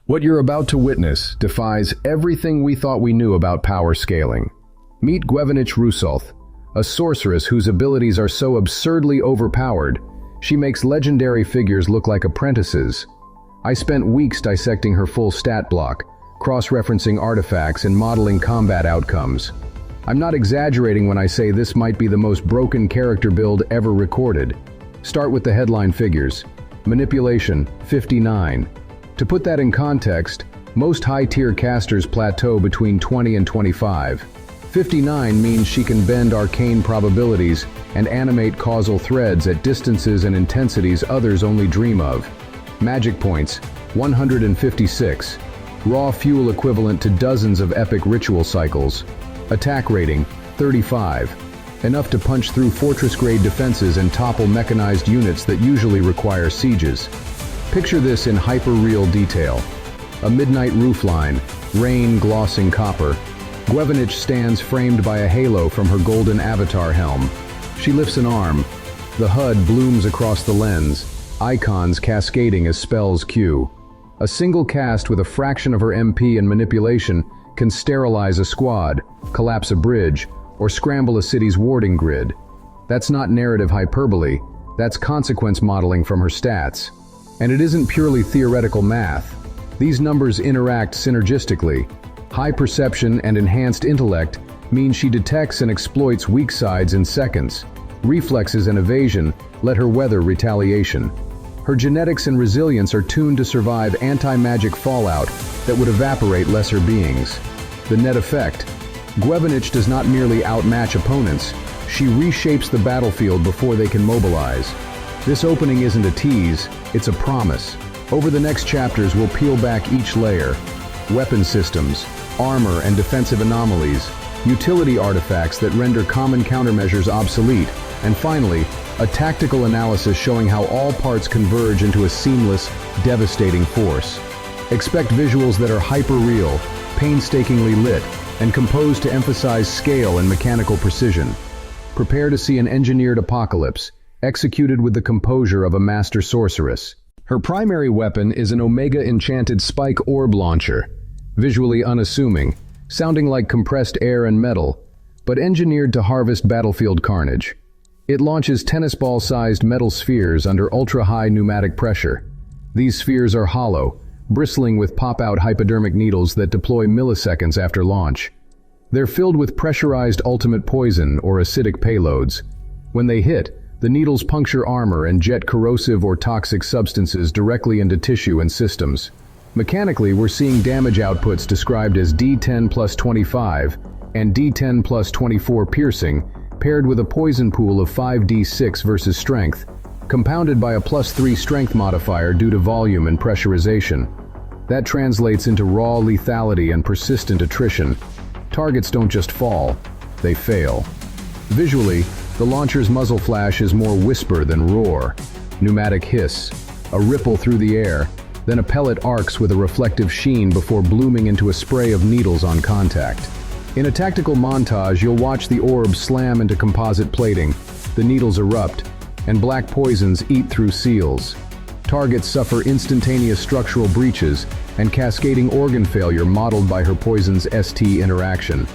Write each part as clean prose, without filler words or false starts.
What you're about to witness defies everything we thought we knew about power scaling. Meet Gwvenich the Sorceress, a sorceress whose abilities are so absurdly overpowered, she makes legendary figures look like apprentices. I spent weeks dissecting her full stat block, cross-referencing artifacts and modeling combat outcomes. I'm not exaggerating when I say this might be the most broken character build ever recorded. Start with the headline figures. Manipulation, 59. To put that in context, most high-tier casters plateau between 20 and 25. 59 means she can bend arcane probabilities and animate causal threads at distances and intensities others only dream of. Magic points, 156. Raw fuel equivalent to dozens of epic ritual cycles. Attack rating, 35. Enough to punch through fortress-grade defenses and topple mechanized units that usually require sieges. Picture this in hyper-real detail. A midnight roofline, rain glossing copper. Gwvenich stands framed by a halo from her golden avatar helm. She lifts an arm. The HUD blooms across the lens, icons cascading as spells cue. A single cast with a fraction of her MP and manipulation can sterilize a squad, collapse a bridge, or scramble a city's warding grid. That's not narrative hyperbole, that's consequence modeling from her stats. And it isn't purely theoretical math. These numbers interact synergistically. High perception and enhanced intellect mean she detects and exploits weak sides in seconds. Reflexes and evasion let her weather retaliation. Her genetics and resilience are tuned to survive anti-magic fallout that would evaporate lesser beings. The net effect: Gwvenich does not merely outmatch opponents, she reshapes the battlefield before they can mobilize. This opening isn't a tease, it's a promise. Over the next chapters we'll peel back each layer. Weapon systems, armor and defensive anomalies, utility artifacts that render common countermeasures obsolete, and finally, a tactical analysis showing how all parts converge into a seamless, devastating force. Expect visuals that are hyper-real, painstakingly lit, and composed to emphasize scale and mechanical precision. Prepare to see an engineered apocalypse, executed with the composure of a master sorceress. Her primary weapon is an Omega-enchanted spike orb launcher, visually unassuming, sounding like compressed air and metal, but engineered to harvest battlefield carnage. It launches tennis ball-sized metal spheres under ultra-high pneumatic pressure. These spheres are hollow, bristling with pop-out hypodermic needles that deploy milliseconds after launch. They're filled with pressurized ultimate poison or acidic payloads. When they hit, the needles puncture armor and jet corrosive or toxic substances directly into tissue and systems. Mechanically, we're seeing damage outputs described as D10 plus 25 and D10 plus 24 piercing, paired with a poison pool of 5d6 versus strength, compounded by a +3 strength modifier due to volume and pressurization. That translates into raw lethality and persistent attrition. Targets don't just fall, they fail. Visually, the launcher's muzzle flash is more whisper than roar. Pneumatic hiss, a ripple through the air, then a pellet arcs with a reflective sheen before blooming into a spray of needles on contact. In a tactical montage, you'll watch the orb slam into composite plating, the needles erupt, and black poisons eat through seals. Targets suffer instantaneous structural breaches and cascading organ failure modeled by her poison's ST interaction.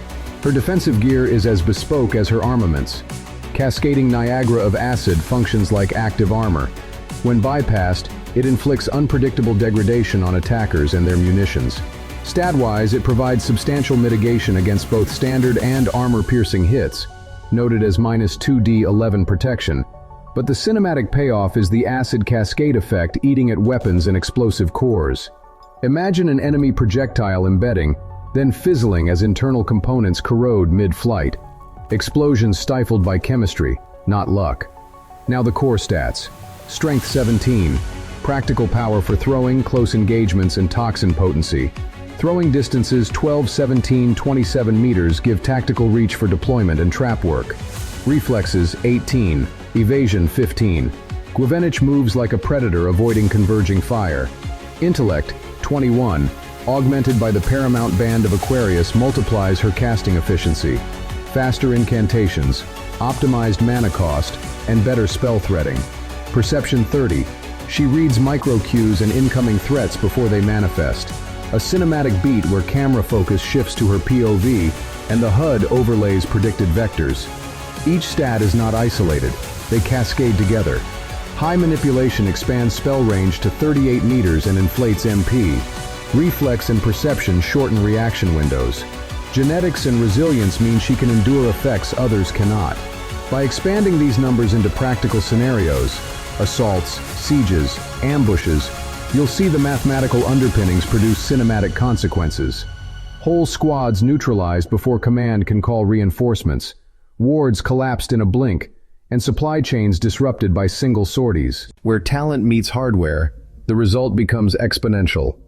Her defensive gear is as bespoke as her armaments. Cascading Niagara of acid functions like active armor. When bypassed, it inflicts unpredictable degradation on attackers and their munitions. Stat-wise, it provides substantial mitigation against both standard and armor-piercing hits, noted as -2d11 protection. But the cinematic payoff is the acid cascade effect eating at weapons and explosive cores. Imagine an enemy projectile embedding, then fizzling as internal components corrode mid-flight. Explosions stifled by chemistry, not luck. Now the core stats. Strength 17. Practical power for throwing, close engagements, and toxin potency. Throwing distances 12, 17, 27 meters give tactical reach for deployment and trap work. Reflexes 18. Evasion 15. Gwvenich moves like a predator avoiding converging fire. Intellect 21. Augmented by the paramount band of Aquarius multiplies her casting efficiency. Faster incantations, optimized mana cost, and better spell threading. Perception 30. She reads micro-cues and incoming threats before they manifest. A cinematic beat where camera focus shifts to her POV and the HUD overlays predicted vectors. Each stat is not isolated, they cascade together. High manipulation expands spell range to 38 meters and inflates MP. Reflex and perception shorten reaction windows. Genetics and resilience mean she can endure effects others cannot. By expanding these numbers into practical scenarios, assaults, sieges, ambushes, you'll see the mathematical underpinnings produce cinematic consequences. Whole squads neutralized before command can call reinforcements, wards collapsed in a blink, and supply chains disrupted by single sorties. Where talent meets hardware, the result becomes exponential.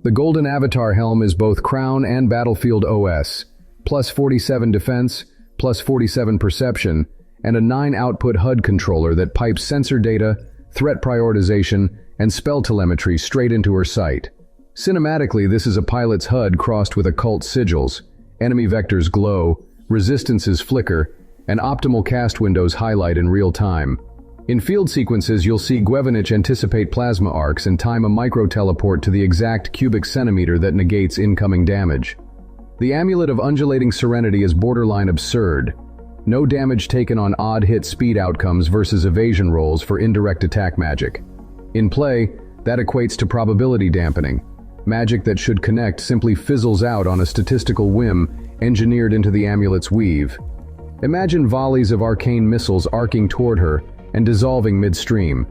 The Golden Avatar helm is both Crown and Battlefield OS, plus 47 defense, plus 47 perception, and a 9-output HUD controller that pipes sensor data, threat prioritization, and spell telemetry straight into her sight. Cinematically, this is a pilot's HUD crossed with occult sigils. Enemy vectors glow, resistances flicker, and optimal cast windows highlight in real time. In field sequences, you'll see Gwvenich anticipate plasma arcs and time a micro-teleport to the exact cubic centimeter that negates incoming damage. The Amulet of Undulating Serenity is borderline absurd. No damage taken on odd hit speed outcomes versus evasion rolls for indirect attack magic. In play, that equates to probability dampening. Magic that should connect simply fizzles out on a statistical whim engineered into the amulet's weave. Imagine volleys of arcane missiles arcing toward her and dissolving midstream.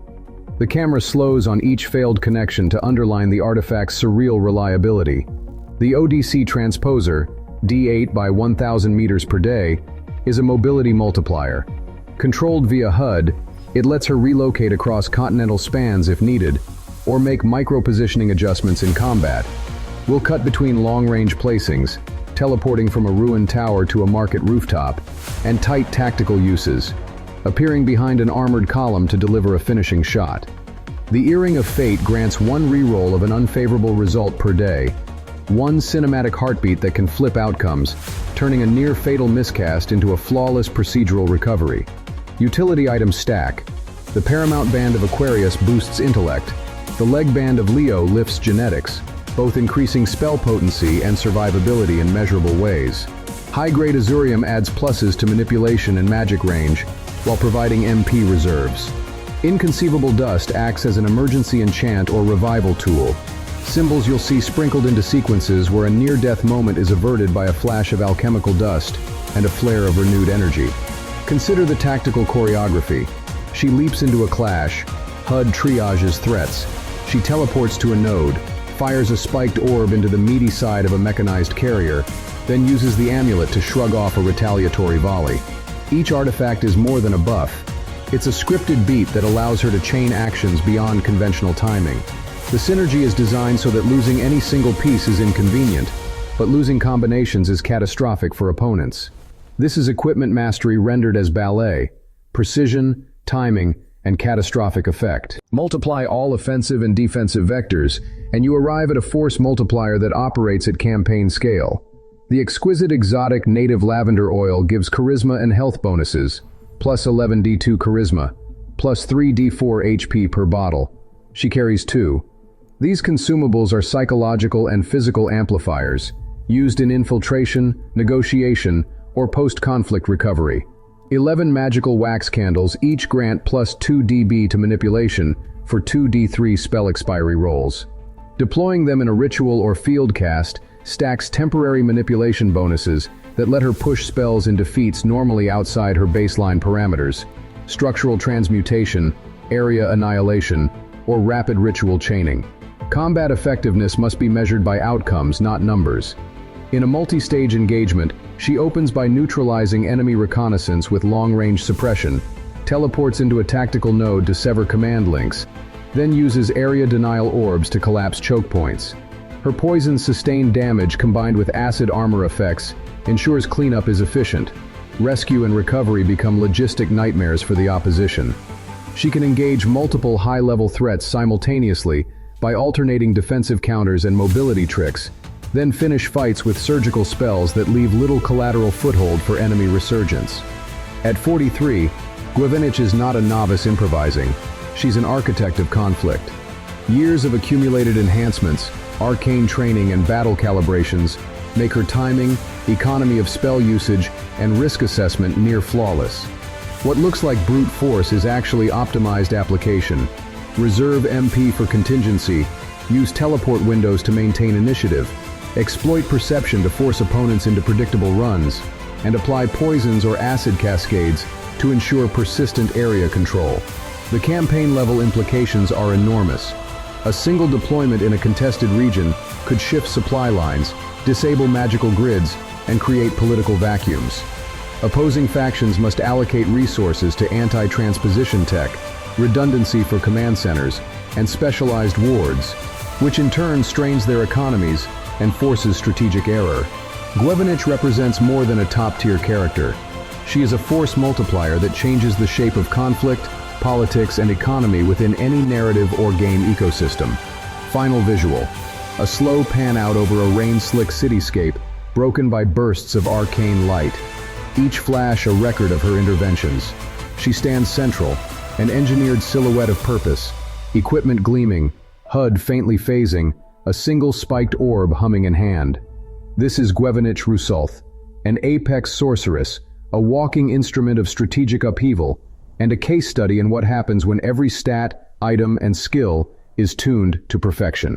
The camera slows on each failed connection to underline the artifact's surreal reliability. The ODC transposer, D8 by 1000 meters per day, is a mobility multiplier. Controlled via HUD, it lets her relocate across continental spans if needed, or make micro-positioning adjustments in combat. We'll cut between long-range placings, teleporting from a ruined tower to a market rooftop, and tight tactical uses, appearing behind an armored column to deliver a finishing shot. The Earring of Fate grants one reroll of an unfavorable result per day, one cinematic heartbeat that can flip outcomes, turning a near-fatal miscast into a flawless procedural recovery. Utility items stack. The Paramount Band of Aquarius boosts intellect. The Leg Band of Leo lifts genetics, both increasing spell potency and survivability in measurable ways. High-grade Azurium adds pluses to manipulation and magic range, while providing MP reserves. Inconceivable Dust acts as an emergency enchant or revival tool. Symbols you'll see sprinkled into sequences where a near-death moment is averted by a flash of alchemical dust and a flare of renewed energy. Consider the tactical choreography. She leaps into a clash, HUD triages threats. She teleports to a node, fires a spiked orb into the meaty side of a mechanized carrier, then uses the amulet to shrug off a retaliatory volley. Each artifact is more than a buff. It's a scripted beat that allows her to chain actions beyond conventional timing. The synergy is designed so that losing any single piece is inconvenient, but losing combinations is catastrophic for opponents. This is equipment mastery rendered as ballet: precision, timing, and catastrophic effect. Multiply all offensive and defensive vectors, and you arrive at a force multiplier that operates at campaign scale. The exquisite exotic native lavender oil gives charisma and health bonuses, plus 11 D2 charisma, plus 3 D4 HP per bottle. She carries 2. These consumables are psychological and physical amplifiers, used in infiltration, negotiation, or post-conflict recovery. 11 magical wax candles each grant plus 2 DB to manipulation for 2 D3 spell expiry rolls. Deploying them in a ritual or field cast stacks temporary manipulation bonuses that let her push spells into feats normally outside her baseline parameters: structural transmutation, area annihilation, or rapid ritual chaining. Combat effectiveness must be measured by outcomes, not numbers. In a multi-stage engagement, she opens by neutralizing enemy reconnaissance with long-range suppression, teleports into a tactical node to sever command links, then uses area denial orbs to collapse choke points. Her poison's sustained damage combined with acid armor effects ensures cleanup is efficient. Rescue and recovery become logistic nightmares for the opposition. She can engage multiple high-level threats simultaneously by alternating defensive counters and mobility tricks, then finish fights with surgical spells that leave little collateral foothold for enemy resurgence. At 43, Gwvenich is not a novice improvising. She's an architect of conflict. Years of accumulated enhancements, arcane training and battle calibrations make her timing, economy of spell usage, and risk assessment near flawless. What looks like brute force is actually optimized application. Reserve MP for contingency, use teleport windows to maintain initiative, exploit perception to force opponents into predictable runs, and apply poisons or acid cascades to ensure persistent area control. The campaign-level implications are enormous. A single deployment in a contested region could shift supply lines, disable magical grids, and create political vacuums. Opposing factions must allocate resources to anti-transposition tech, redundancy for command centers, and specialized wards, which in turn strains their economies and forces strategic error. Gwvenich represents more than a top-tier character. She is a force multiplier that changes the shape of conflict, politics, and economy within any narrative or game ecosystem. Final visual: a slow pan-out over a rain-slick cityscape, broken by bursts of arcane light. Each flash a record of her interventions. She stands central, an engineered silhouette of purpose, equipment gleaming, HUD faintly phasing, a single spiked orb humming in hand. This is Gwvenich the Sorceress, an apex sorceress, a walking instrument of strategic upheaval, and a case study in what happens when every stat, item, and skill is tuned to perfection.